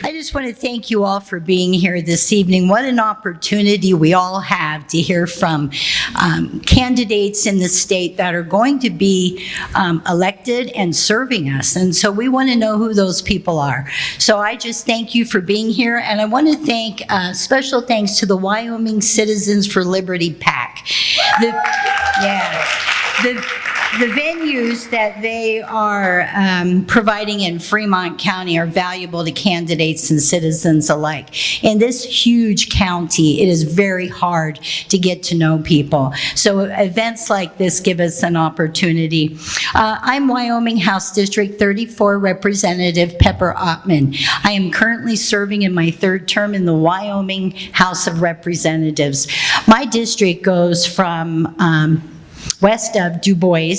I just want to thank you all for being here this evening. What an opportunity we all have to hear from candidates in the state that are going to be elected and serving us. And so we want to know who those people are. So I just thank you for being here. And I want to thank, special thanks to the Wyoming Citizens for Liberty PAC. The venues that they are providing in Fremont County are valuable to candidates and citizens alike. In this huge county, it is very hard to get to know people. So events like this give us an opportunity. I'm Wyoming House District 34 Representative Pepper Ottman. I am currently serving in my third term in the Wyoming House of Representatives. My district goes from west of Du Bois,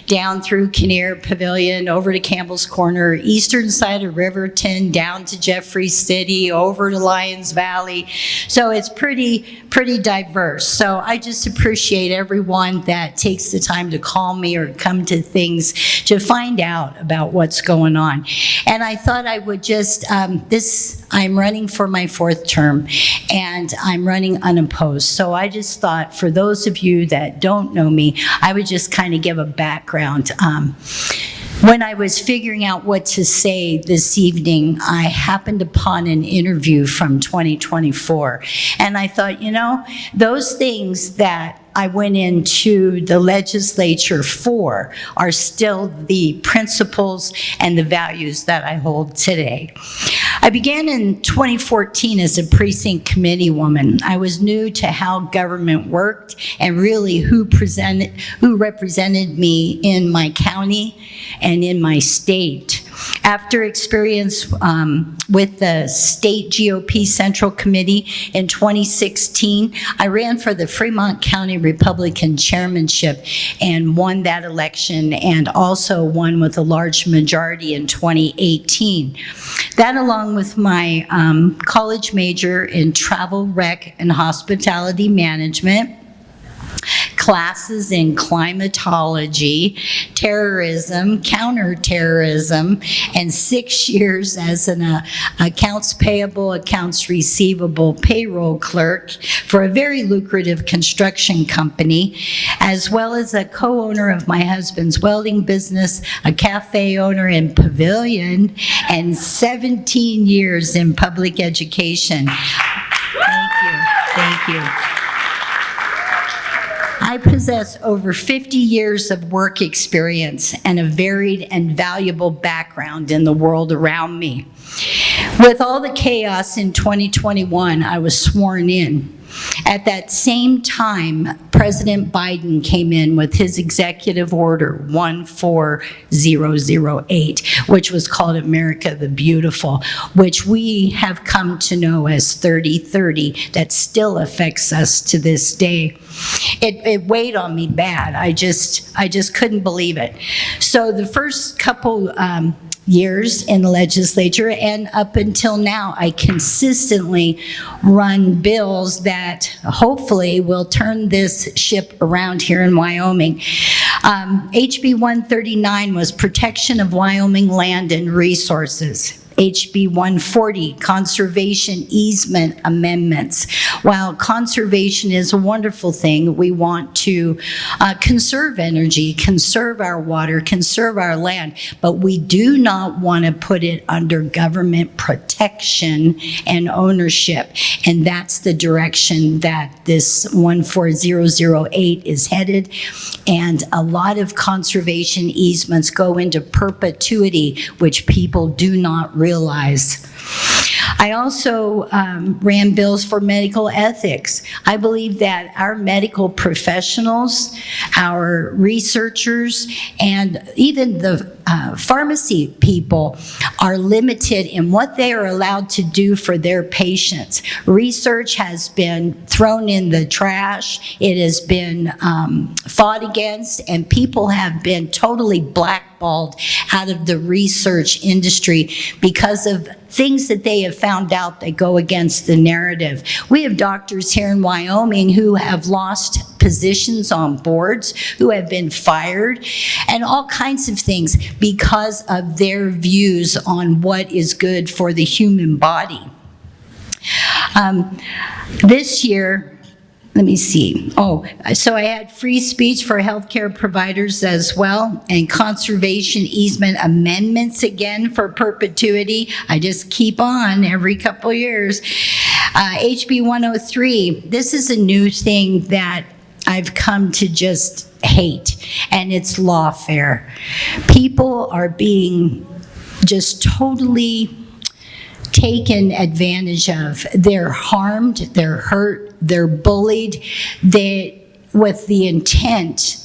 down through Kinnear Pavilion, over to Campbell's Corner, eastern side of Riverton, down to Jeffrey City, over to Lyons Valley. So it's pretty diverse. So I just appreciate everyone that takes the time to call me or come to things to find out about what's going on. And I thought I would just, I'm running for my fourth term, and I'm running unopposed. So I just thought, for those of you that don't know me, I would just kind of give a background. When I was figuring out what to say this evening, I happened upon an interview from 2024. And I thought, you know, those things that I went into the legislature for are still the principles and the values that I hold today. I began in 2014 as a precinct committee woman. I was new to how government worked and really who represented me in my county and in my state. After experience with the state GOP Central Committee in 2016, I ran for the Fremont County Republican chairmanship and won that election, and also won with a large majority in 2018. That, along with my college major in travel, rec, and hospitality management, classes in climatology, terrorism, counterterrorism, and 6 years as an accounts payable, accounts receivable payroll clerk for a very lucrative construction company, as well as a co-owner of my husband's welding business, a cafe owner in Pavilion, and 17 years in public education. Thank you. Thank you. I possess over 50 years of work experience and a varied and valuable background in the world around me. With all the chaos in 2021, I was sworn in. At that same time, President Biden came in with his executive order 14008, which was called America the Beautiful, which we have come to know as 3030, that still affects us to this day. It weighed on me bad. I just couldn't believe it. So the first couple years in the legislature and up until now, I consistently run bills that hopefully will turn this ship around here in Wyoming. HB 139 was protection of Wyoming land and resources. HB 140, conservation easement amendments. While conservation is a wonderful thing, we want to conserve energy, conserve our water, conserve our land, but we do not want to put it under government protection and ownership. And that's the direction that this 14008 is headed. And a lot of conservation easements go into perpetuity, which people do not realize. I also ran bills for medical ethics. I believe that our medical professionals, our researchers, and even the pharmacy people are limited in what they are allowed to do for their patients. Research has been thrown in the trash. It has been fought against, and people have been totally blackballed out of the research industry because of things that they have found out that go against the narrative. We have doctors here in Wyoming who have lost positions on boards, who have been fired, and all kinds of things because of their views on what is good for the human body. This year, let me see. So I had free speech for healthcare providers as well, and conservation easement amendments again for perpetuity. I just keep on every couple years. HB 103, this is a new thing that I've come to just hate, and it's lawfare. People are being just totally taken advantage of. They're harmed, they're hurt, they're bullied, with the intent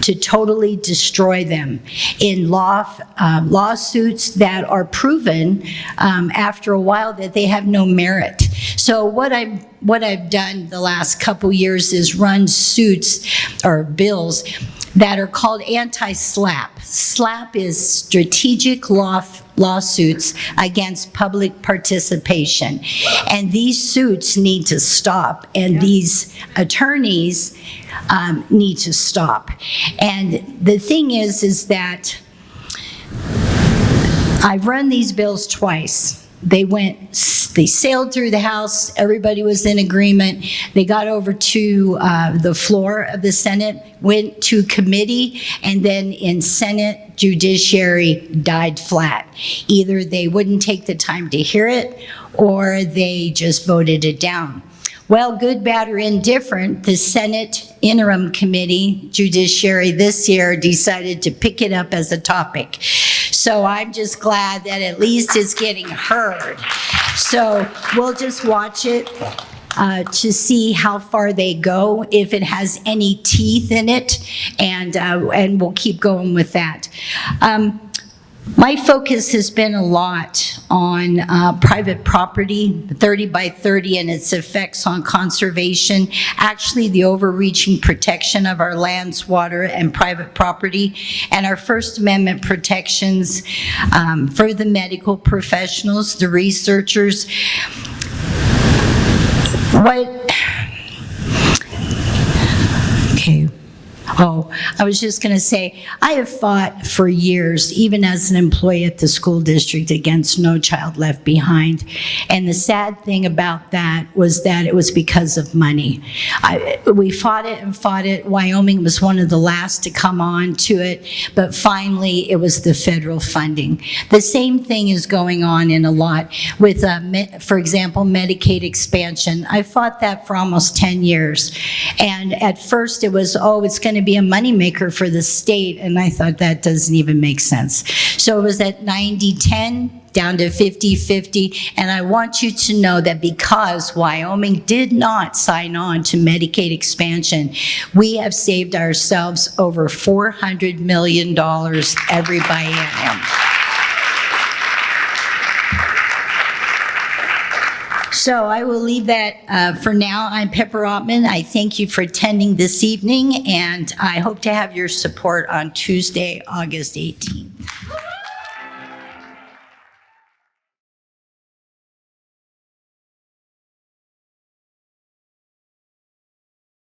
to totally destroy them in lawsuits that are proven after a while that they have no merit. So what I've done the last couple years is run suits or bills that are called anti-SLAPP. SLAPP is strategic lawsuits against public participation. And these suits need to stop, and these attorneys need to stop. And the thing is that I've run these bills twice. They sailed through the House, everybody was in agreement. They got over to the floor of the Senate, went to committee, and then in Senate Judiciary died flat. Either they wouldn't take the time to hear it, or they just voted it down. Well, good, bad, or indifferent, the Senate Interim Committee, Judiciary, this year decided to pick it up as a topic. So I'm just glad that at least it's getting heard. So we'll just watch it to see how far they go, if it has any teeth in it, and we'll keep going with that. My focus has been a lot on private property, 30 by 30, and its effects on conservation, actually the overreaching protection of our lands, water, and private property, and our First Amendment protections for the medical professionals, the researchers. I was just going to say, I have fought for years, even as an employee at the school district, against No Child Left Behind. And the sad thing about that was that it was because of money. We fought it and fought it. Wyoming was one of the last to come on to it, but finally it was the federal funding. The same thing is going on in a lot with, for example, Medicaid expansion. I fought that for almost 10 years. And at first it was, it's going to be a moneymaker for the state, and I thought that doesn't even make sense. So it was at 90-10, down to 50-50, and I want you to know that because Wyoming did not sign on to Medicaid expansion, we have saved ourselves over $400 million every biennium. So I will leave that for now. I'm Pepper Ottman. I thank you for attending this evening, and I hope to have your support on Tuesday, August 18th.